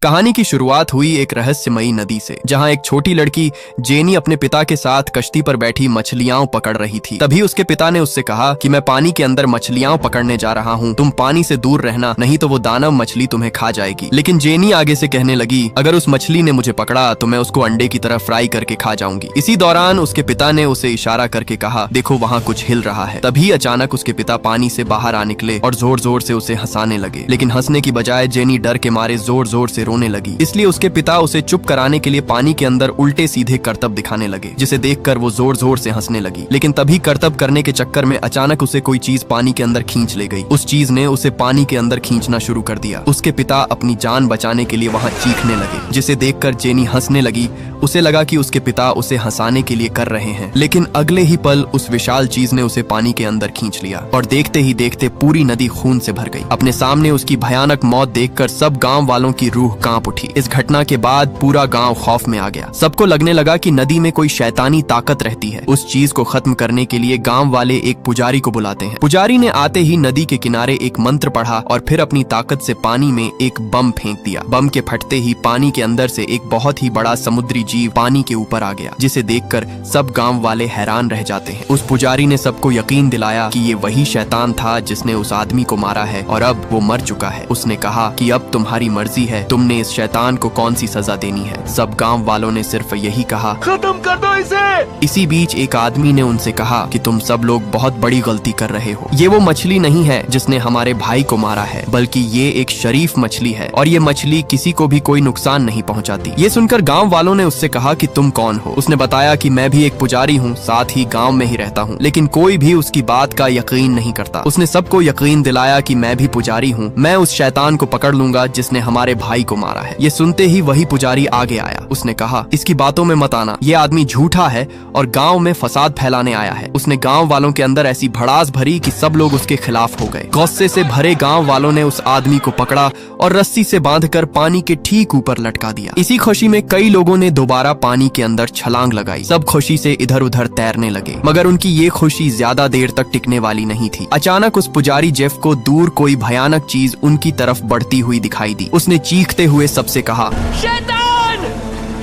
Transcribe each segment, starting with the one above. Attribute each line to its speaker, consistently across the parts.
Speaker 1: कहानी की शुरुआत हुई एक रहस्यमयी नदी से, जहां एक छोटी लड़की जेनी अपने पिता के साथ कश्ती पर बैठी मछलियां पकड़ रही थी। तभी उसके पिता ने उससे कहा कि मैं पानी के अंदर मछलियां पकड़ने जा रहा हूं, तुम पानी से दूर रहना, नहीं तो वो दानव मछली तुम्हें खा जाएगी। लेकिन जेनी आगे से कहने लगी, अगर उस मछली ने मुझे पकड़ा तो मैं उसको अंडे की तरह फ्राई करके खा जाऊंगी। इसी दौरान उसके पिता ने उसे इशारा करके कहा, देखो वहाँ कुछ हिल रहा है। तभी अचानक उसके पिता पानी से बाहर आ निकले और जोर जोर से उसे हंसाने लगे। लेकिन हंसने की बजाय जेनी डर के मारे जोर जोर से रोने लगी। इसलिए उसके पिता उसे चुप कराने के लिए पानी के अंदर उल्टे सीधे करतब दिखाने लगे, जिसे देखकर वो जोर जोर से हंसने लगी। लेकिन तभी करतब करने के चक्कर में अचानक उसे कोई चीज पानी के अंदर खींच ले गई। उस चीज ने उसे पानी के अंदर खींचना शुरू कर दिया। उसके पिता अपनी जान बचाने के लिए वहाँ चीखने लगे, जिसे देखकर जेनी हंसने लगी। उसे लगा कि उसके पिता उसे हंसाने के लिए कर रहे हैं, लेकिन अगले ही पल उस विशाल चीज ने उसे पानी के अंदर खींच लिया और देखते ही देखते पूरी नदी खून से भर गई। अपने सामने उसकी भयानक मौत देखकर सब गांव वालों की रूह कांप उठी। इस घटना के बाद पूरा गांव खौफ में आ गया। सबको लगने लगा कि नदी में कोई शैतानी ताकत रहती है। उस चीज को खत्म करने के लिए गांव वाले एक पुजारी को बुलाते हैं। पुजारी ने आते ही नदी के किनारे एक मंत्र पढ़ा और फिर अपनी ताकत से पानी में एक बम फेंक दिया। बम के फटते ही पानी के अंदर से एक बहुत ही बड़ा समुद्री जीव पानी के ऊपर आ गया, जिसे देखकर सब गांव वाले हैरान रह जाते हैं। उस पुजारी ने सबको यकीन दिलाया कि ये वही शैतान था जिसने उस आदमी को मारा है और अब वो मर चुका है। उसने कहा कि अब तुम्हारी मर्जी है, तुमने इस शैतान को कौन सी सजा देनी है। सब गांव वालों ने सिर्फ यही कहा, खत्म कर दो इसे। इसी बीच एक आदमी ने उनसे कहा कि तुम सब लोग बहुत बड़ी गलती कर रहे हो। ये वो मछली नहीं है जिसने हमारे भाई को मारा है, बल्कि ये एक शरीफ मछली है और ये मछली किसी को भी कोई नुकसान नहीं पहुंचाती। ये सुनकर गांव वालों ने उससे कहा कि तुम कौन हो। उसने बताया कि मैं भी एक पुजारी हूँ, साथ ही गांव में ही रहता हूँ। लेकिन कोई भी उसकी बात का यकीन नहीं करता। उसने सबको यकीन दिलाया कि मैं भी पुजारी हूँ, मैं उस शैतान को पकड़ लूंगा जिसने हमारे भाई को मारा है। ये सुनते ही वही पुजारी आगे आया। उसने कहा, इसकी बातों में मत आना, ये आदमी झूठा है और गांव में फसाद फैलाने आया है। उसने गांव वालों के अंदर ऐसी भड़ास भरी कि सब लोग उसके खिलाफ हो गए। गुस्से से भरे गांव वालों ने उस आदमी को पकड़ा और रस्सी से बांधकर पानी के ठीक ऊपर लटका दिया। इसी खुशी में कई लोगों ने दोबारा पानी के अंदर छलांग लगाई। सब खुशी से इधर उधर तैरने लगे, मगर उनकी ये खुशी ज्यादा देर तक टिकने वाली नहीं थी। अचानक उस पुजारी जेफ को दूर कोई भयानक चीज उनकी तरफ बढ़ती हुई दिखाई दी। उसने चीखते हुए सबसे कहा, शैतान!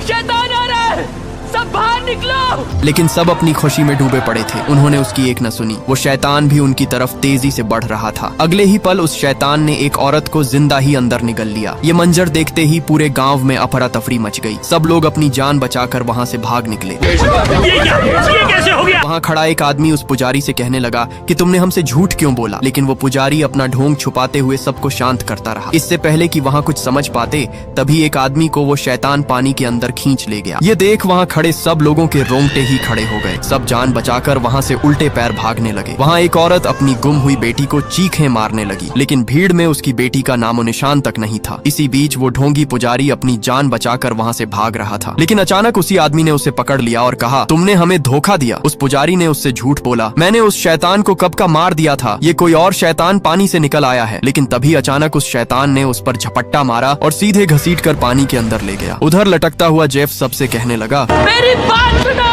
Speaker 1: शैतान आ रहा है, सब बाहर निकलो! लेकिन सब अपनी खुशी में डूबे पड़े थे। उन्होंने उसकी एक न सुनी। वो शैतान भी उनकी तरफ तेजी से बढ़ रहा था। अगले ही पल उस शैतान ने एक औरत को जिंदा ही अंदर निगल लिया। ये मंजर देखते ही पूरे गांव में अफरा तफरी मच गई। सब लोग अपनी जान बचाकर वहाँ से भाग निकले। ये कैसे हो गया? वहाँ खड़ा एक आदमी उस पुजारी से कहने लगा कि तुमने हमसे झूठ क्यों बोला। लेकिन वो पुजारी अपना ढोंग छुपाते हुए सबको शांत करता रहा। इससे पहले कि वहाँ कुछ समझ पाते, तभी एक आदमी को वो शैतान पानी के अंदर खींच ले गया। ये देख वहाँ खड़े सब लोगों के रोंगटे ही खड़े हो गए। सब जान बचाकर वहाँ से उल्टे पैर भागने लगे। वहाँ एक औरत अपनी गुम हुई बेटी को चीखें मारने लगी, लेकिन भीड़ में उसकी बेटी का नामो निशान तक नहीं था। इसी बीच वो ढोंगी पुजारी अपनी जान बचाकर वहाँ से भाग रहा था। लेकिन अचानक उसी आदमी ने उसे पकड़ लिया और कहा, तुमने हमें धोखा दिया। उस पुजारी ने उससे झूठ बोला, मैंने उस शैतान को कब का मार दिया था, ये कोई और शैतान पानी से निकल आया है। लेकिन तभी अचानक उस शैतान ने उस पर झपट्टा मारा और सीधे घसीट कर पानी के अंदर ले गया। उधर लटकता हुआ जेफ सबसे कहने लगा, मेरी बात सुनो,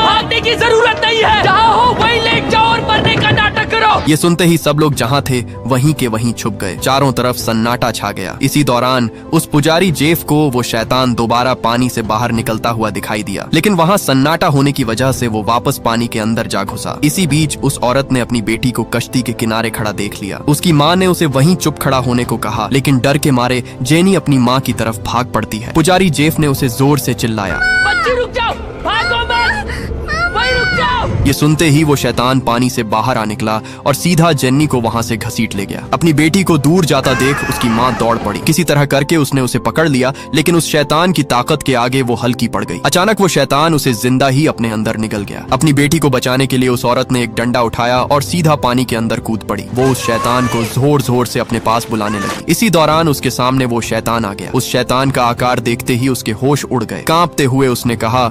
Speaker 1: भागने की जरूरत नहीं है, जहाँ हो वहीं लेट जाओ और मरने का नाटक करो। ये सुनते ही सब लोग जहाँ थे वहीं के वहीं छुप गए। चारों तरफ सन्नाटा छा गया। इसी दौरान उस पुजारी जेफ को वो शैतान दोबारा पानी से बाहर निकलता हुआ दिखाई दिया, लेकिन वहाँ सन्नाटा होने की वजह से वो वापस पानी के अंदर जा घुसा। इसी बीच उस औरत ने अपनी बेटी को कश्ती के किनारे खड़ा देख लिया। उसकी माँ ने उसे वहीं चुप खड़ा होने को कहा, लेकिन डर के मारे जेनी अपनी माँ की तरफ भाग पड़ती है। पुजारी जेफ ने उसे जोर से चिल्लाया, बच्ची रुक जाओ, भागो मत, वहीं रुक जाओ। ये सुनते ही वो शैतान पानी से बाहर आ निकला और सीधा जेनी को वहाँ से घसीट ले गया। अपनी बेटी को दूर जाता देख उसकी माँ दौड़ पड़ी। किसी तरह करके उसने उसे पकड़ लिया, लेकिन उस शैतान की ताकत के आगे वो हल्की पड़ गई। अचानक वो शैतान उसे जिंदा ही अपने अंदर निगल गया। अपनी बेटी को बचाने के लिए उस औरत ने एक डंडा उठाया और सीधा पानी के अंदर कूद पड़ी। वो उस शैतान को जोर जोर से अपने पास बुलाने लगी। इसी दौरान उसके सामने वो शैतान आ गया। उस शैतान का आकार देखते ही उसके होश उड़ गए। कांपते हुए उसने कहा,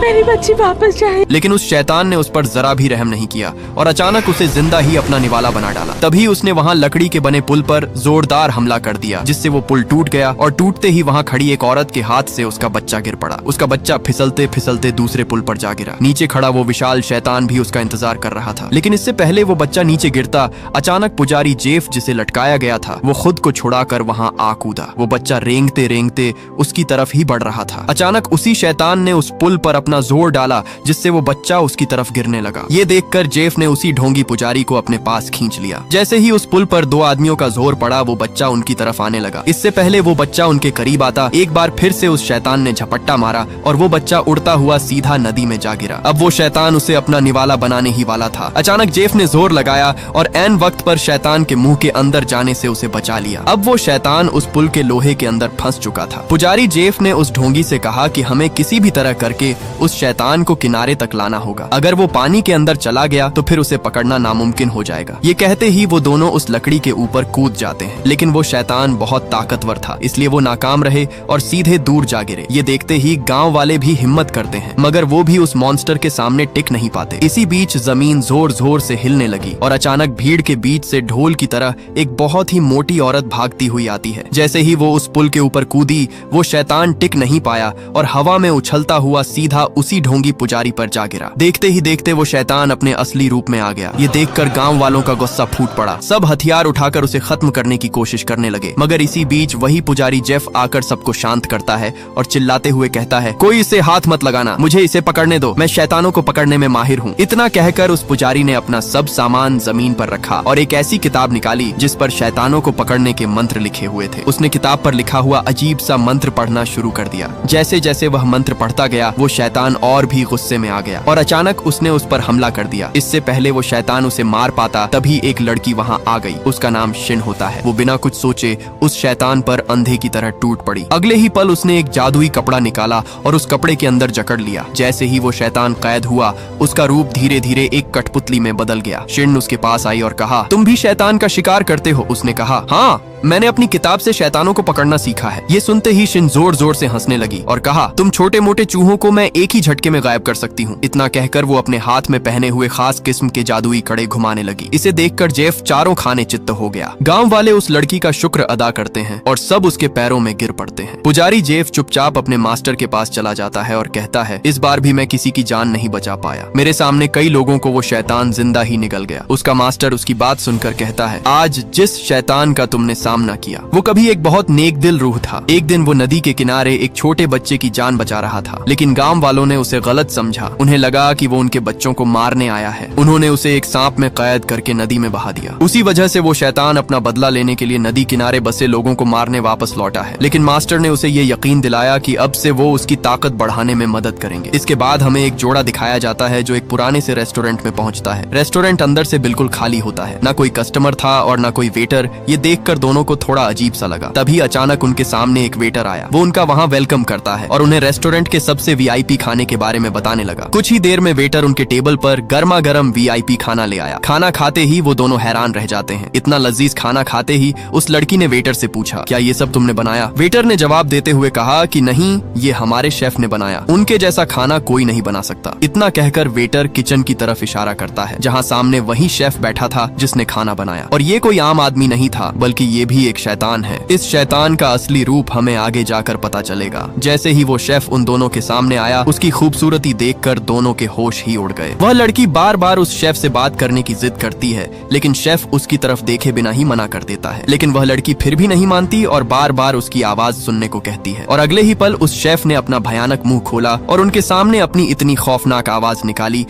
Speaker 2: मेरी बच्ची वापस जाए।
Speaker 1: लेकिन उस शैतान ने उस पर जरा भी रहम नहीं किया और अचानक उसे जिंदा ही अपना निवाला बना डाला। तभी उसने वहाँ लकड़ी के बने पुल पर जोरदार हमला कर दिया, जिससे वो पुल टूट गया और टूटते ही वहाँ खड़ी एक औरत के हाथ से उसका बच्चा गिर पड़ा। उसका बच्चा फिसलते फिसलते दूसरे पुल पर जा गिरा। नीचे खड़ा वो विशाल शैतान भी उसका इंतजार कर रहा था। लेकिन इससे पहले वो बच्चा नीचे गिरता, अचानक पुजारी जेफ जिसे लटकाया गया था वो खुद को छुड़ाकर वहाँ आ कूदा। वो बच्चा रेंगते रेंगते उसकी तरफ ही बढ़ रहा था। अचानक उसी शैतान ने उस पुल पर अपना जोर डाला, जिससे वो बच्चा उसकी तरफ गिरने लगा। ये देखकर जेफ ने उसी ढोंगी पुजारी को अपने पास खींच लिया। जैसे ही उस पुल पर दो आदमियों का जोर पड़ा, वो बच्चा उनकी तरफ आने लगा। इससे पहले वो बच्चा उनके करीब आता, एक बार फिर से उस शैतान ने झपट्टा मारा और वो बच्चा उड़ता हुआ सीधा नदी में जा गिरा। अब वो शैतान उसे अपना निवाला बनाने ही वाला था। अचानक जेफ ने जोर लगाया और ऐन वक्त पर शैतान के मुंह के अंदर जाने से उसे बचा लिया। अब वो शैतान उस पुल के लोहे के अंदर फंस चुका था। पुजारी जेफ ने उस ढोंगी से कहा कि हमें किसी भी तरह करके उस शैतान को किनारे तक लाना होगा। अगर वो पानी के अंदर चला गया तो फिर उसे पकड़ना नामुमकिन हो जाएगा। ये कहते ही वो दोनों उस लकड़ी के ऊपर कूद जाते हैं, लेकिन वो शैतान बहुत ताकतवर था, इसलिए वो नाकाम रहे और सीधे दूर जा गिरे। ये देखते ही गांव वाले भी हिम्मत करते हैं, मगर वो भी उस मॉन्स्टर के सामने टिक नहीं पाते। इसी बीच जमीन जोर जोर से हिलने लगी और अचानक भीड़ के बीच से ढोल की तरह एक बहुत ही मोटी औरत भागती हुई आती है। जैसे ही वो उस पुल के ऊपर कूदी, वो शैतान टिक नहीं पाया और हवा में उछलता हुआ सीधा उसी ढोंगी पुजारी पर जा गिरा। देखते ही देखते वो शैतान अपने असली रूप में आ गया। ये देखकर गांव वालों का गुस्सा फूट पड़ा। सब हथियार उठाकर उसे खत्म करने की कोशिश करने लगे, मगर इसी बीच वही पुजारी जेफ आकर सबको शांत करता है और चिल्लाते हुए कहता है, कोई इसे हाथ मत लगाना, मुझे इसे पकड़ने दो, मैं शैतानों को पकड़ने में माहिर हूँ। इतना कहकर उस पुजारी ने अपना सब सामान जमीन पर रखा और एक ऐसी किताब निकाली जिस पर शैतानों को पकड़ने के मंत्र लिखे हुए थे। उसने किताब पर लिखा हुआ अजीब सा मंत्र पढ़ना शुरू कर दिया। जैसे जैसे वह मंत्र पढ़ता गया, वो शैतान और भी गुस्से में आ गया और अचानक उसने उस पर हमला कर दिया। इससे पहले वो शैतान उसे मार पाता, तभी एक लड़की वहाँ आ गई। उसका नाम शिन होता है। वो बिना कुछ सोचे उस शैतान पर अंधे की तरह टूट पड़ी। अगले ही पल उसने एक जादुई कपड़ा निकाला और उस कपड़े के अंदर जकड़ लिया। जैसे ही वो शैतान कैद हुआ, उसका रूप धीरे धीरे एक कठपुतली में बदल गया। शिन उसके पास आई और कहा, तुम भी शैतान का शिकार करते हो? उसने कहा, हाँ, मैंने अपनी किताब से शैतानों को पकड़ना सीखा है। ये सुनते ही शिन जोर जोर से हंसने लगी और कहा, तुम छोटे मोटे चूहों को मैं एक ही झटके में गायब कर सकती हूँ। इतना कहकर वो अपने हाथ में पहने हुए खास किस्म के जादुई कड़े घुमाने लगी। इसे देखकर जेफ चारों खाने चित्त हो गया। गांव वाले उस लड़की का शुक्र अदा करते हैं और सब उसके पैरों में गिर पड़ते हैं। पुजारी जेफ चुपचाप अपने मास्टर के पास चला जाता है और कहता है, इस बार भी मैं किसी की जान नहीं बचा पाया। मेरे सामने कई लोगों को वो शैतान जिंदा ही निकल गया। उसका मास्टर उसकी बात सुनकर कहता है, आज जिस शैतान का तुमने सामना किया वो कभी एक बहुत नेक दिल रूह था। एक दिन वो नदी के किनारे एक छोटे बच्चे की जान बचा रहा था, लेकिन गांव वालों ने उसे गलत समझा। उन्हें लगा कि वो उनके बच्चों को मारने आया है। उन्होंने उसे एक सांप में कैद करके नदी में बहा दिया। उसी वजह से वो शैतान अपना बदला लेने के लिए नदी किनारे बसे लोगों को मारने वापस लौटा है। लेकिन मास्टर ने उसे ये यकीन दिलाया कि अब से वो उसकी ताकत बढ़ाने में मदद करेंगे। इसके बाद हमें एक जोड़ा दिखाया जाता है जो एक पुराने से रेस्टोरेंट में पहुंचता है। रेस्टोरेंट अंदर से बिल्कुल खाली होता है, ना कोई कस्टमर था और ना कोई वेटर। ये देखकर दोनों को थोड़ा अजीब सा लगा। तभी अचानक उनके सामने एक वेटर आया। वो उनका वहाँ वेलकम करता है और उन्हें रेस्टोरेंट के सबसे वीआईपी खाने के बारे में बताने लगा। कुछ ही देर में वेटर उनके टेबल पर गर्मा गर्म वीआईपी खाना ले आया। खाना खाते ही वो दोनों हैरान रह जाते हैं। इतना लजीज खाना खाते ही उस लड़की ने वेटर से पूछा, क्या ये सब तुमने बनाया? वेटर ने जवाब देते हुए कहा कि नहीं, ये हमारे शेफ ने बनाया। उनके जैसा खाना कोई नहीं बना सकता। इतना कहकर वेटर किचन की तरफ इशारा करता है, जहाँ सामने वही शेफ बैठा था जिसने खाना बनाया। और ये कोई आम आदमी नहीं था, बल्कि ये भी एक शैतान है। इस शैतान का असली रूप हमें आगे जाकर पता चलेगा। जैसे ही वो शेफ उन दोनों के सामने आया, उसकी खूबसूरती देखकर दोनों के होश ही उड़ गए। वह लड़की बार बार उस शेफ से बात करने की जिद करती है, लेकिन शेफ उसकी तरफ देखे बिना ही मना कर देता है। लेकिन वह लड़की फिर भी नहीं मानती और बार बार उसकी आवाज सुनने को कहती है। और अगले ही पल उस शेफ ने अपना भयानक मुंह खोला और उनके सामने अपनी इतनी खौफनाक आवाज निकाली,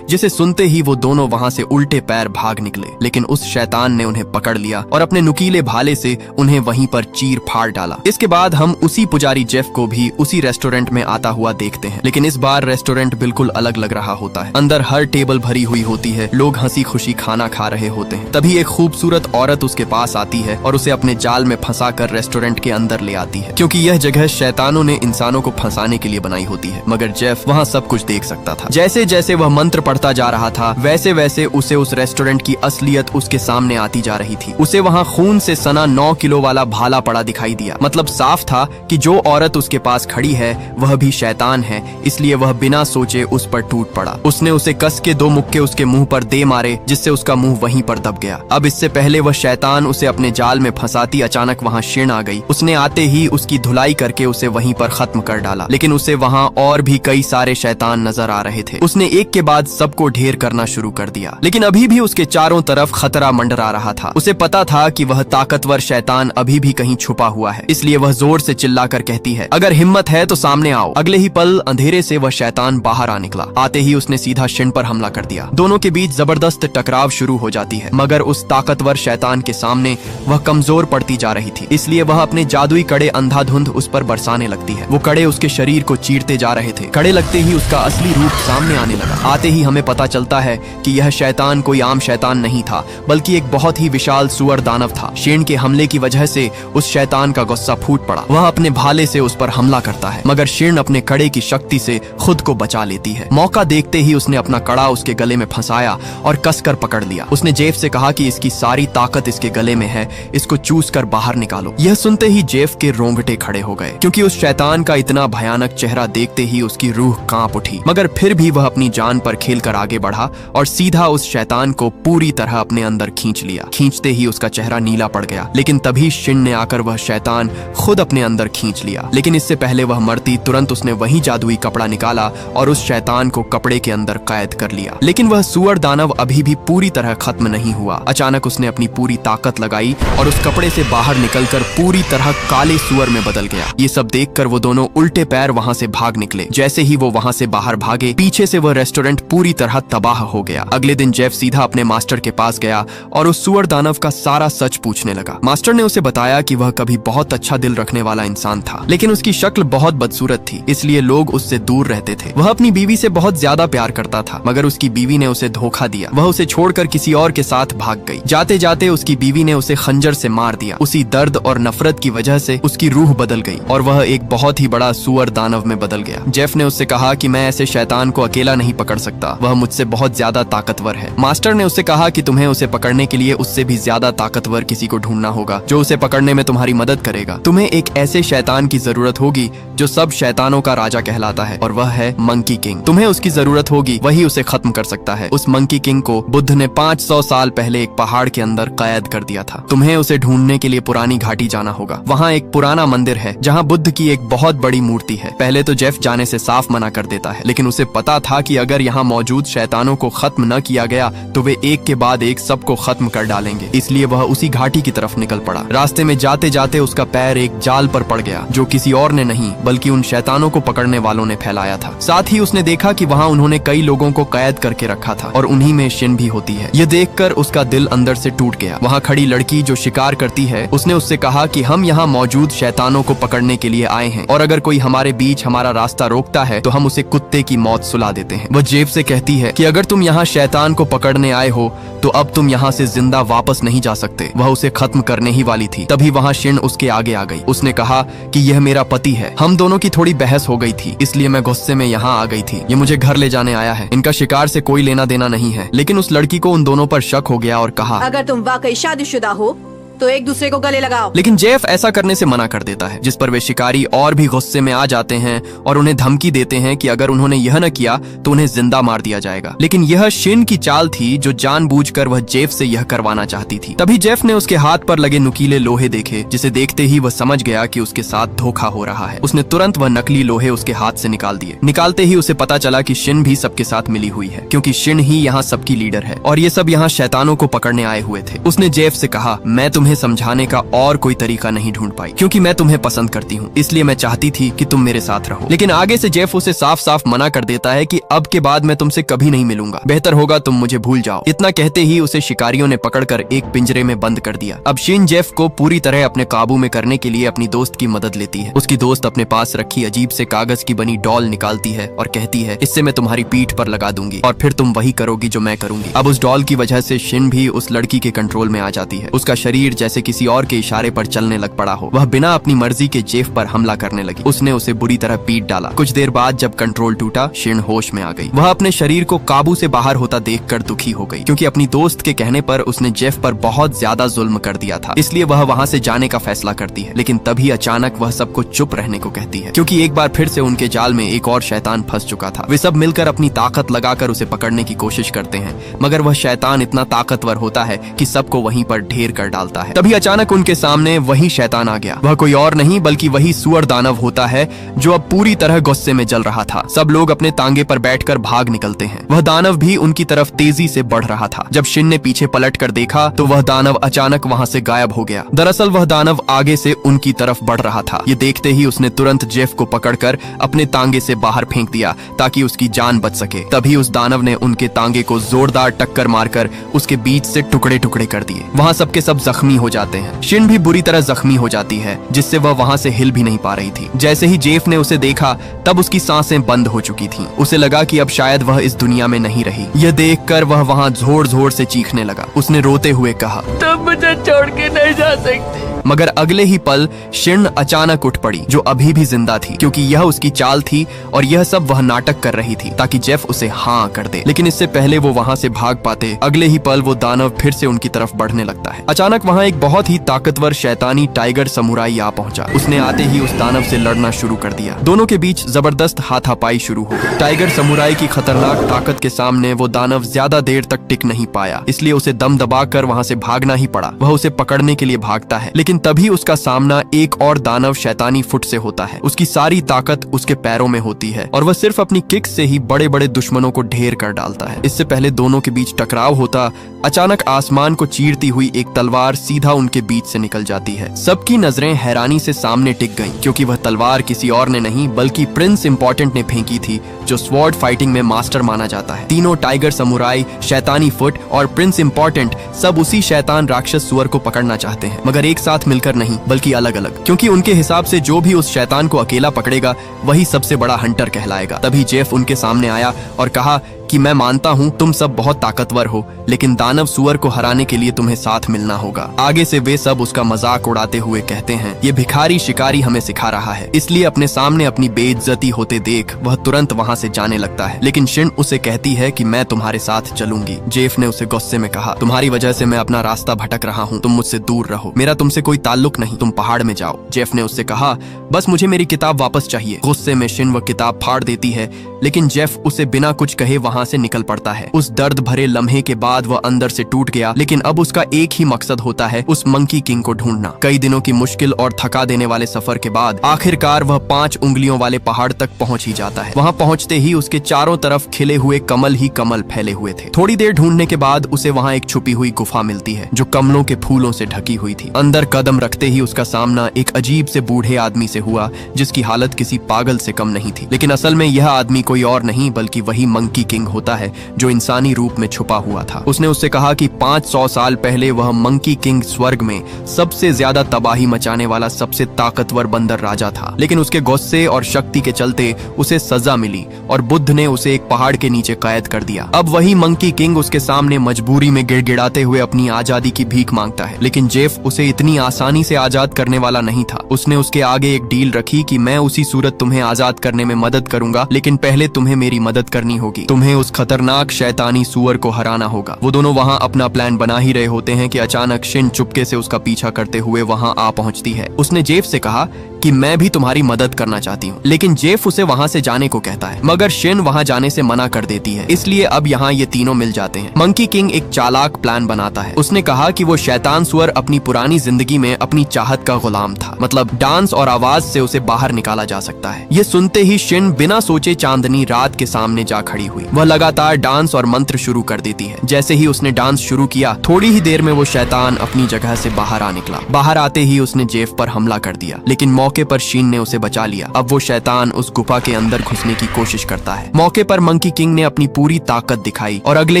Speaker 1: जिसे सुनते ही वो दोनों वहां से उल्टे पैर भाग निकले। लेकिन उस शैतान ने उन्हें पकड़ लिया और अपने नुकीले भाले से उन्हें वहीं पर चीर फाड़ डाला। इसके बाद हम उसी पुजारी जेफ को भी उसी रेस्टोरेंट में आता हुआ देखते हैं, लेकिन इस बार रेस्टोरेंट बिल्कुल अलग लग रहा होता है। अंदर हर टेबल भरी हुई होती है, लोग हंसी खुशी खाना खा रहे होते हैं। तभी एक खूबसूरत औरत उसके पास आती है और उसे अपने जाल में फंसाकर रेस्टोरेंट के अंदर ले आती है, क्योंकि यह जगह शैतानों ने इंसानों को फंसाने के लिए बनाई होती है। मगर जेफ वहाँ सब कुछ देख सकता था। जैसे जैसे वह मंत्र पड़ता जा रहा था, वैसे वैसे उसे उस रेस्टोरेंट की असलियत उसके सामने आती जा रही थी। उसे वहाँ खून से सना 9 किलो वाला भाला पड़ा दिखाई दिया। मतलब साफ था कि जो औरत उसके पास खड़ी है वह भी शैतान है, इसलिए वह बिना सोचे उस पर टूट पड़ा। उसने उसे कस के 2 मुक्के उसके मुंह पर दे मारे, जिससे उसका मुंह वहीं पर दब गया। अब इससे पहले वह शैतान उसे अपने जाल में फंसाती अचानक वहाँ शिण आ गई। उसने आते ही उसकी धुलाई करके उसे वहीं पर खत्म कर डाला। लेकिन उसे वहाँ और भी कई सारे शैतान नजर आ रहे थे। उसने एक के बाद सबको ढेर करना शुरू कर दिया, लेकिन अभी भी उसके चारों तरफ खतरा मंडरा रहा था। उसे पता था कि वह ताकतवर शैतान अभी भी कहीं छुपा हुआ है, इसलिए वह जोर से चिल्लाकर कहती है, अगर हिम्मत है तो सामने आओ। अगले ही पल अंधेरे से वह शैतान बाहर आ निकला। आते ही उसने सीधा शिण पर हमला कर दिया। दोनों के बीच जबरदस्त टकराव शुरू हो जाती है, मगर उस ताकतवर शैतान के सामने वह कमजोर पड़ती जा रही थी, इसलिए वह अपने जादुई कड़े अंधाधुंध उस पर बरसाने लगती है। वो कड़े उसके शरीर को चीरते जा रहे थे। कड़े लगते ही उसका असली रूप सामने आने लगा। आते ही हमें पता चलता है कि यह शैतान कोई आम शैतान नहीं था, बल्कि एक बहुत ही विशाल सुअर दानव था। शेन के हमले की वजह से उस शैतान का गुस्सा फूट पड़ा। वह अपने भाले से उस पर हमला करता है, मगर शेन अपने कड़े की शक्ति से खुद को बचा लेती है। मौका देखते ही उसने अपना कड़ा उसके गले में फंसाया और कसकर पकड़ लिया। उसने जेफ से कहा कि इसकी सारी ताकत इसके गले में है, इसको चूस कर बाहर निकालो। यह सुनते ही जेफ के रोंगटे खड़े हो गए, क्योंकि उस शैतान का इतना भयानक चेहरा देखते ही उसकी रूह कांप उठी। मगर फिर भी वह अपनी जान पर खेलकर आगे बढ़ा और सीधा उस शैतान को पूरी तरह अपने अंदर खींच लिया। खींचते ही उसका चेहरा नीला पड़ गया, लेकिन तभी शिन ने आकर वह शैतान खुद अपने अंदर खींच लिया। लेकिन इससे पहले वह मरती तुरंत उसने वही जादुई कपड़ा निकाला और उस शैतान को कपड़े के अंदर कैद कर लिया। लेकिन वह सुअर दानव अभी भी पूरी तरह खत्म नहीं हुआ। अचानक उसने अपनी पूरी ताकत लगाई और उस कपड़े से बाहर निकलकर पूरी तरह काले सुअर में बदल गया। ये सब देखकर वो दोनों उल्टे पैर वहां से भाग निकले। जैसे ही वो वहां से बाहर भागे, पीछे से वह रेस्टोरेंट पूरी तरह तबाह हो गया। अगले दिन जेफ सीधा अपने मास्टर के पास गया और उस सुअर दानव का सारा सच पूछने लगा। मास्टर ने उसे बताया कि वह कभी बहुत अच्छा दिल रखने वाला इंसान था, लेकिन उसकी शक्ल बहुत बदसूरत थी, इसलिए लोग उससे दूर रहते थे। वह अपनी बीवी से बहुत ज्यादा प्यार करता था, मगर उसकी बीवी ने उसे धोखा दिया। वह उसे छोड़कर किसी और के साथ भाग गई। जाते जाते उसकी बीवी ने उसे खंजर से मार दिया। उसी दर्द और नफरत की वजह से उसकी रूह बदल गई और वह एक बहुत ही बड़ा सुअर दानव में बदल गया। जेफ ने उससे कहा कि मैं ऐसे शैतान को अकेला नहीं पकड़ सकता, वह मुझसे बहुत ज्यादा ताकतवर है। मास्टर ने उससे कहा कि तुम्हें उसे पकड़ने के लिए उससे भी ज्यादा ताकतवर किसी को ढूंढना होगा, जो उसे पकड़ने में तुम्हारी मदद करेगा। तुम्हें एक ऐसे शैतान की जरूरत होगी जो सब शैतानों का राजा कहलाता है, और वह है मंकी किंग। तुम्हें उसकी जरूरत होगी, वही उसे खत्म कर सकता है। उस मंकी किंग को बुद्ध ने 500 साल पहले एक पहाड़ के अंदर कैद कर दिया था। तुम्हें उसे ढूंढने के लिए पुरानी घाटी जाना होगा। वहाँ एक पुराना मंदिर है जहाँ बुद्ध की एक बहुत बड़ी मूर्ति है। पहले तो जेफ जाने से साफ मना कर देता है, लेकिन उसे पता था कि अगर यहाँ मौजूद शैतानों को खत्म न किया गया तो वे एक के बाद एक सबको खत्म कर डालेंगे, इसलिए वह उसी घाटी की तरफ निकल पड़ा। रास्ते में जाते जाते उसका पैर एक जाल पर पड़ गया, जो किसी और ने नहीं बल्कि उन शैतानों को पकड़ने वालों ने फैलाया था। साथ ही उसने देखा कि वहाँ उन्होंने कई लोगों को कैद करके रखा था और उन्हीं में शिन भी होती है। यह देखकर उसका दिल अंदर से टूट गया। वहाँ खड़ी लड़की जो शिकार करती है, उसने उससे कहा कि हम यहाँ मौजूद शैतानों को पकड़ने के लिए आए हैं, और अगर कोई हमारे बीच हमारा रास्ता रोकता है तो हम उसे कुत्ते की मौत सुला देते हैं। वह जेफ से कहती है कि अगर तुम यहाँ शैतान को पकड़ने आए हो तो अब तुम यहाँ से जिंदा वापस नहीं जा सकते। वह उसे खत्म करने ही वाली थी, तभी वहाँ शिन उसके आगे आ गई। उसने कहा कि यह मेरा पति है। हम दोनों की थोड़ी बहस हो गई थी, इसलिए मैं गुस्से में यहाँ आ गई थी। ये मुझे घर ले जाने आया है। इनका शिकार से कोई लेना देना नहीं है। लेकिन उस लड़की को उन दोनों पर शक हो गया और कहा,
Speaker 2: अगर तुम वाकई शादीशुदा हो तो एक दूसरे को गले लगाओ।
Speaker 1: लेकिन जेफ ऐसा करने से मना कर देता है, जिस पर वे शिकारी और भी गुस्से में आ जाते हैं और उन्हें धमकी देते हैं कि अगर उन्होंने यह न किया तो उन्हें जिंदा मार दिया जाएगा। लेकिन यह शिन की चाल थी, जो जानबूझकर वह जेफ से यह करवाना चाहती थी। तभी जेफ ने उसके हाथ पर लगे नुकीले लोहे देखे, जिसे देखते ही वह समझ गया कि उसके साथ धोखा हो रहा है। उसने तुरंत वह नकली लोहे उसके हाथ से निकाल दिए। निकालते ही उसे पता चला कि शिन भी सबके साथ मिली हुई है, क्योंकि शिन ही यहाँ सबकी लीडर है और ये सब यहाँ शैतानों को पकड़ने आए हुए थे। उसने जेफ से कहा, मैं तुम्हें समझाने का और कोई तरीका नहीं ढूंढ पाई, क्योंकि मैं तुम्हें पसंद करती हूँ, इसलिए मैं चाहती थी कि तुम मेरे साथ रहो। लेकिन आगे से जेफ उसे साफ साफ मना कर देता है कि अब के बाद मैं तुमसे कभी नहीं मिलूंगा, बेहतर होगा तुम मुझे भूल जाओ। इतना कहते ही उसे शिकारियों ने पकड़कर एक पिंजरे में बंद कर दिया। अब शिन जेफ को पूरी तरह अपने काबू में करने के लिए अपनी दोस्त की मदद लेती है। उसकी दोस्त अपने पास रखी अजीब से कागज की बनी डॉल निकालती है और कहती है, इससे मैं तुम्हारी पीठ पर लगा दूंगी और फिर तुम वही करोगी जो मैं करूंगी। अब उस डॉल की वजह से शिन भी उस लड़की के कंट्रोल में आ जाती है। उसका शरीर शरीर जैसे किसी और के इशारे पर चलने लग पड़ा हो। वह बिना अपनी मर्जी के जेफ पर हमला करने लगी। उसने उसे बुरी तरह पीट डाला। कुछ देर बाद जब कंट्रोल टूटा, शिन होश में आ गई। वह अपने शरीर को काबू से बाहर होता देखकर दुखी हो गई, क्योंकि अपनी दोस्त के कहने पर उसने जेफ पर बहुत ज्यादा जुल्म कर दिया था। इसलिए वह वहां से जाने का फैसला करती है। लेकिन तभी अचानक वह सबको चुप रहने को कहती है, क्योंकि एक बार फिर से उनके जाल में एक और शैतान फंस चुका था। वे सब मिलकर अपनी ताकत लगाकर उसे पकड़ने की कोशिश करते हैं, मगर वह शैतान इतना ताकतवर होता है कि सबको वहीं पर ढेर कर डालता है। तभी अचानक उनके सामने वही शैतान आ गया। वह कोई और नहीं बल्कि वही सुअर दानव होता है, जो अब पूरी तरह गुस्से में जल रहा था। सब लोग अपने तांगे पर बैठकर भाग निकलते हैं। वह दानव भी उनकी तरफ तेजी से बढ़ रहा था। जब शिन ने पीछे पलट कर देखा तो वह दानव अचानक वहां से गायब हो गया। दरअसल वह दानव आगे से उनकी तरफ बढ़ रहा था। ये देखते ही उसने तुरंत जेफ को पकड़कर अपने तांगे से बाहर फेंक दिया ताकि उसकी जान बच सके। तभी उस दानव ने उनके तांगे को जोरदार टक्कर मारकर उसके बीच से टुकड़े टुकड़े कर दिए। वहां सबके सब जख्मी हो जाते हैं। शिन भी बुरी तरह जख्मी हो जाती है, जिससे वह वहां से हिल भी नहीं पा रही थी। जैसे ही जेफ ने उसे देखा तब उसकी सांसें बंद हो चुकी थीं। उसे लगा कि अब शायद वह इस दुनिया में नहीं रही। यह देखकर वह वहां जोर जोर से चीखने लगा। उसने रोते हुए कहा,
Speaker 3: तुम मुझे छोड़ के नहीं जा सकते।
Speaker 1: मगर अगले ही पल शिन अचानक उठ पड़ी, जो अभी भी जिंदा थी, क्योंकि यह उसकी चाल थी और यह सब वह नाटक कर रही थी ताकि जेफ उसे हाँ कर दे। लेकिन इससे पहले वो वहां से भाग पाते, अगले ही पल वो दानव फिर से उनकी तरफ बढ़ने लगता है। अचानक वहां एक बहुत ही ताकतवर शैतानी टाइगर समुराई आ पहुंचा। उसने आते ही उस दानव से लड़ना शुरू कर दिया। दोनों के बीच जबरदस्त हाथापाई शुरू हो गई। टाइगर समुराई की खतरनाक ताकत के सामने वो दानव ज्यादा देर तक टिक नहीं पाया, इसलिए उसे दम दबाकर वहां से भागना ही पड़ा। वह उसे पकड़ने के लिए भागता है, लेकिन तभी उसका सामना एक और दानव शैतानी फुट से होता है। उसकी सारी ताकत उसके पैरों में होती है और वह सिर्फ अपनी किक से ही बड़े बड़े दुश्मनों को ढेर कर डालता है। इससे पहले दोनों के बीच टकराव होता, अचानक आसमान को चीरती हुई एक तलवार सीधा उनके बीच से निकल जाती है। सबकी नजरें हैरानी से सामने टिक गईं, क्योंकि वह तलवार किसी और ने नहीं बल्कि प्रिंस इम्पोर्टेंट ने फेंकी थी, जो स्वॉर्ड फाइटिंग में मास्टर माना जाता है। तीनों टाइगर समुराई, शैतानी फुट और प्रिंस इम्पोर्टेंट सब उसी शैतान राक्षस सुअर को पकड़ना चाहते हैं, मगर एक साथ मिलकर नहीं बल्कि अलग अलग, क्योंकि उनके हिसाब से जो भी उस शैतान को अकेला पकड़ेगा वही सबसे बड़ा हंटर कहलाएगा। तभी जेफ उनके सामने आया और कहा कि मैं मानता हूँ तुम सब बहुत ताकतवर हो, लेकिन दानव सुअर को हराने के लिए तुम्हें साथ मिलना होगा। आगे से वे सब उसका मजाक उड़ाते हुए कहते हैं, ये भिखारी शिकारी हमें सिखा रहा है। इसलिए अपने सामने अपनी बेइज्जती होते देख वह तुरंत वहाँ से जाने लगता है, लेकिन शिन उसे कहती है कि मैं तुम्हारे साथ चलूंगी। जेफ ने उसे गुस्से में कहा, तुम्हारी वजह से मैं अपना रास्ता भटक रहा हूँ, तुम मुझसे दूर रहो, मेरा तुमसे कोई ताल्लुक नहीं, तुम पहाड़ में जाओ। जेफ ने उससे कहा, बस मुझे मेरी किताब वापस चाहिए। गुस्से में शिन वह किताब फाड़ देती है, लेकिन जेफ उसे बिना कुछ कहे वहाँ से निकल पड़ता है। उस दर्द भरे लम्हे के बाद वह अंदर से टूट गया, लेकिन अब उसका एक ही मकसद होता है, उस मंकी किंग को ढूंढना। कई दिनों की मुश्किल और थका देने वाले सफर के बाद आखिरकार वह 5 उंगलियों वाले पहाड़ तक पहुंच ही जाता है। वहां पहुंचते ही उसके चारों तरफ खिले हुए कमल ही कमल फैले हुए थे। थोड़ी देर ढूंढने के बाद उसे वहां एक छुपी हुई गुफा मिलती है, जो कमलों के फूलों से ढकी हुई थी। अंदर कदम रखते ही उसका सामना एक अजीब से बूढ़े आदमी से हुआ, जिसकी हालत किसी पागल से कम नहीं थी। लेकिन असल में यह आदमी कोई और नहीं बल्कि वही मंकी किंग होता है, जो इंसानी रूप में छुपा हुआ था। उसने उससे कहा कि 500 साल पहले वह मंकी किंग स्वर्ग में सबसे ज्यादा तबाही मचाने वाला सबसे ताकतवर बंदर राजा था, लेकिन उसके गुस्से और शक्ति के चलते उसे सजा मिली और बुद्ध ने उसे एक पहाड़ के नीचे कैद कर दिया। अब वही मंकी किंग उसके सामने मजबूरी में गिड़गिड़ाते हुए अपनी आजादी की भीख मांगता है, लेकिन जेफ उसे इतनी आसानी से आजाद करने वाला नहीं था। उसने उसके आगे एक डील रखी कि मैं उसी सूरत तुम्हें आजाद करने में मदद करूंगा, लेकिन पहले तुम्हें मेरी मदद करनी होगी। तुम्हें उस खतरनाक शैतानी सुअर को हराना होगा। वो दोनों वहां अपना प्लान बना ही रहे होते हैं कि अचानक शिन चुपके से उसका पीछा करते हुए वहां आ पहुंचती है। उसने जेफ से कहा कि मैं भी तुम्हारी मदद करना चाहती हूँ, लेकिन जेफ उसे वहां से जाने को कहता है, मगर शिन वहां जाने से मना कर देती है। इसलिए अब यहाँ ये तीनों मिल जाते हैं। मंकी किंग एक चालाक प्लान बनाता है। उसने कहा कि वो शैतान सुअर अपनी पुरानी जिंदगी में अपनी चाहत का गुलाम था, मतलब डांस और आवाज से उसे बाहर निकाला जा सकता है। ये सुनते ही शिन बिना सोचे चांदनी रात के सामने जा खड़ी हुई। वह लगातार डांस और मंत्र शुरू कर देती है। जैसे ही उसने डांस शुरू किया, थोड़ी ही देर में वो शैतान अपनी जगह से बाहर आ निकला। बाहर आते ही उसने जेफ पर हमला कर दिया, लेकिन मौके मौके पर शीन ने उसे बचा लिया। अब वो शैतान उस गुफा के अंदर घुसने की कोशिश करता है। मौके पर मंकी किंग ने अपनी पूरी ताकत दिखाई और अगले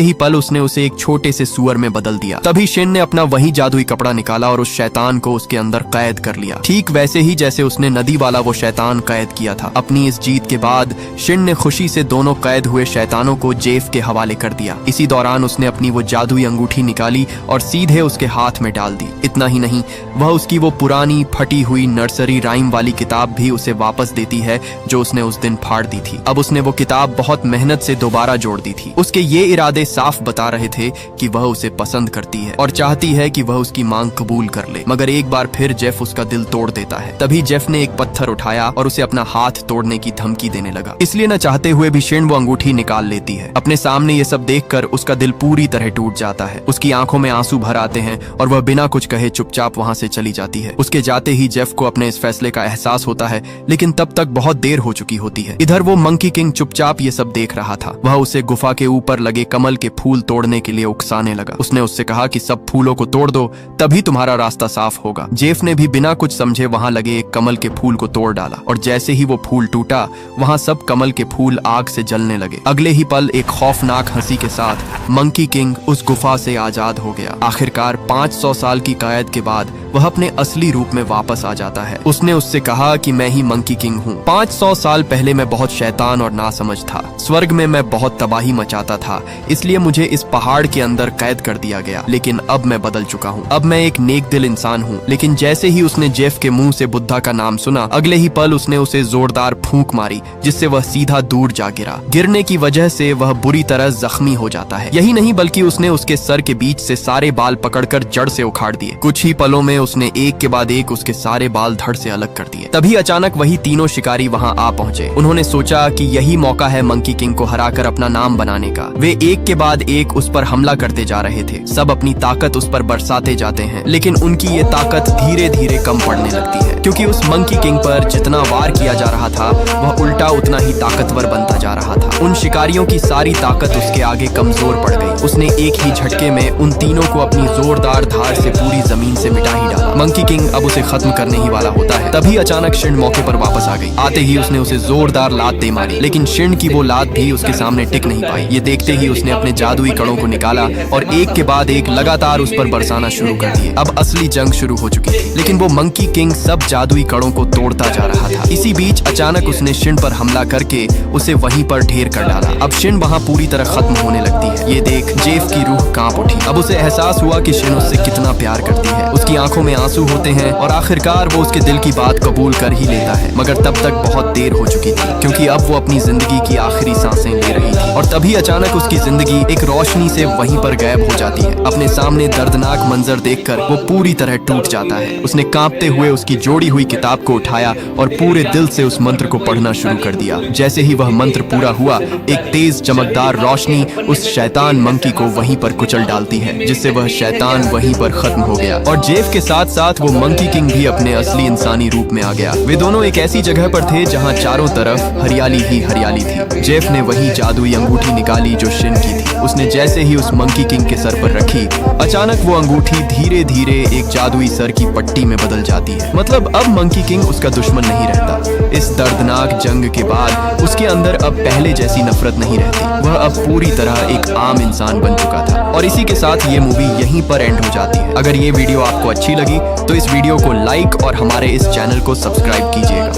Speaker 1: ही पल उसने उसे एक छोटे से सुअर में बदल दिया। तभी शीन ने अपना वही जादुई कपड़ा निकाला और उस शैतान को उसके अंदर कैद कर लिया, ठीक वैसे ही जैसे उसने नदी वाला वो शैतान कैद किया था। अपनी इस जीत के बाद शीन ने खुशी से दोनों कैद हुए शैतानों को जेफ के हवाले कर दिया। इसी दौरान उसने अपनी वो जादुई अंगूठी निकाली और सीधे उसके हाथ में डाल दी। इतना ही नहीं, वह उसकी वो पुरानी फटी हुई नर्सरी राइम वाली किताब भी उसे वापस देती है जो उसने उस दिन फाड़ दी थी। अब उसने वो किताब बहुत मेहनत से दोबारा जोड़ दी थी। उसके ये इरादे साफ बता रहे थे कि वह उसे पसंद करती है और चाहती है कि वह उसकी मांग कबूल कर ले। मगर एक बार फिर जेफ उसका दिल तोड़ देता है। तभी जेफ ने एक पत्थर उठाया और उसे अपना हाथ तोड़ने की धमकी देने लगा। इसलिए न चाहते हुए भी शीन वो अंगूठी निकाल लेती है। अपने सामने ये सब देखकर उसका दिल पूरी तरह टूट जाता है। उसकी आंखों में आंसू भर आते हैं और वह बिना कुछ कहे चुपचाप वहां से चली जाती है। उसके जाते ही जेफ को अपने इस फैसले का एहसास होता है, लेकिन तब तक बहुत देर हो चुकी होती है। इधर वो मंकी किंग चुपचाप ये सब देख रहा था। वह उसे गुफा के ऊपर लगे कमल के फूल तोड़ने के लिए उकसाने लगा। उसने उससे कहा कि सब फूलों को तोड़ दो, तभी तुम्हारा रास्ता साफ होगा। जेफ ने भी बिना कुछ समझे वहां लगे एक कमल के फूल को तोड़ डाला और जैसे ही वो फूल टूटा, वहां सब कमल के फूल आग से जलने लगे। अगले ही पल एक खौफनाक हंसी के साथ मंकी किंग उस गुफा से आजाद हो गया। आखिरकार 500 साल की कैद के बाद वह अपने असली रूप में वापस आ जाता है। उसने उससे कहा कि मैं ही मंकी किंग हूँ। 500 साल पहले मैं बहुत शैतान और नासमझ था। स्वर्ग में मैं बहुत तबाही मचाता था, इसलिए मुझे इस पहाड़ के अंदर कैद कर दिया गया। लेकिन अब मैं बदल चुका हूँ। अब मैं एक नेक दिल इंसान हूँ। लेकिन जैसे ही उसने जेफ के मुंह से बुद्धा का नाम सुना, अगले ही पल उसने उसे जोरदार फूंक मारी, जिससे वह सीधा दूर जा गिरा। गिरने की वजह से वह बुरी तरह जख्मी हो जाता है। यही नहीं बल्कि उसने उसके सर के बीच से सारे बाल पकड़कर जड़ से उखाड़ दिए। कुछ ही पलों में उसने एक के बाद एक उसके सारे बाल धड़ से अलग कर दिए। तभी अचानक वही तीनों शिकारी वहां आ पहुंचे। उन्होंने सोचा कि यही मौका है मंकी किंग को हराकर अपना नाम बनाने का। वे एक के बाद एक उस पर हमला करते जा रहे थे। सब अपनी ताकत उस पर बरसाते जाते हैं, लेकिन उनकी ये ताकत धीरे धीरे कम पड़ने लगती है, क्योंकि उस मंकी किंग पर जितना वार किया जा रहा था, वह उल्टा उतना ही ताकतवर बनता जा रहा था। उन शिकारियों की सारी ताकत उसके आगे कमजोर पड़ गई। उसने एक ही झटके में उन तीनों को अपनी जोरदार धार से पूरी जमीन से मिटा ही डाला। मंकी किंग अब उसे खत्म करने ही वाला होता है। तभी अचानक शिन मौके पर वापस आ गई। आते ही उसने उसे जोरदार लात दे मारी, लेकिन शिन की वो लात भी उसके सामने टिक नहीं पाई। ये देखते ही उसने अपने जादुई कड़ों को निकाला और एक के बाद एक लगातार उस पर बरसाना शुरू कर दिए। अब असली जंग शुरू हो चुकी थी, लेकिन वो मंकी किंग सब जादुई कड़ों को तोड़ता जा रहा था। इसी बीच अचानक उसने शिन पर हमला करके उसे वहीं पर ढेर कर डाला। अब शिन वहां पूरी तरह खत्म होने लगती है। ये देख जेफ की रूह कांप उठी। अब उसे एहसास हुआ कि शिन उससे कितना प्यार करती है। उसकी आंखों में आंसू होते हैं और आखिरकार वो उसके दिल की बात कबूल कर ही लेता है। मगर तब तक बहुत देर हो चुकी थी, क्योंकि अब वो अपनी जिंदगी की आखिरी सांसें ले रही थी। और तभी अचानक उसकी जिंदगी एक रोशनी से वहीं पर गायब हो जाती है। अपने सामने दर्दनाक मंजर देखकर वो पूरी तरह टूट जाता है। उसने कांपते हुए उसकी जोड़ी हुई किताब को उठाया और पूरे दिल से उस मंत्र को पढ़ना शुरू कर दिया। जैसे ही वह मंत्र पूरा हुआ, एक तेज चमकदार रोशनी उस शैतान मंकी को वहीं पर कुचल डालती है, जिससे वह शैतान वहीं पर खत्म हो गया। और जेफ के साथ साथ वो मंकी किंग भी अपने असली इंसानी रूप में आ गया। वे दोनों एक ऐसी जगह पर थे जहां चारों तरफ हरियाली ही हरियाली थी। जेफ ने वही जादुई अंगूठी निकाली जो शिन की थी। उसने जैसे ही उस मंकी किंग के सर पर रखी, अचानक वो अंगूठी धीरे धीरे एक जादुई सर की पट्टी में बदल जाती है। मतलब अब मंकी किंग उसका दुश्मन नहीं रहता। इस दर्दनाक जंग के बाद उसके अंदर अब पहले जैसी नफरत नहीं रहती। वह अब पूरी तरह एक आम इंसान बन चुका था। और इसी के साथ ये मूवी यहीं पर एंड हो जाती है। अगर ये वीडियो आपको अच्छी लगी तो इस वीडियो को लाइक और हमारे इस चैनल को सब्सक्राइब कीजिएगा।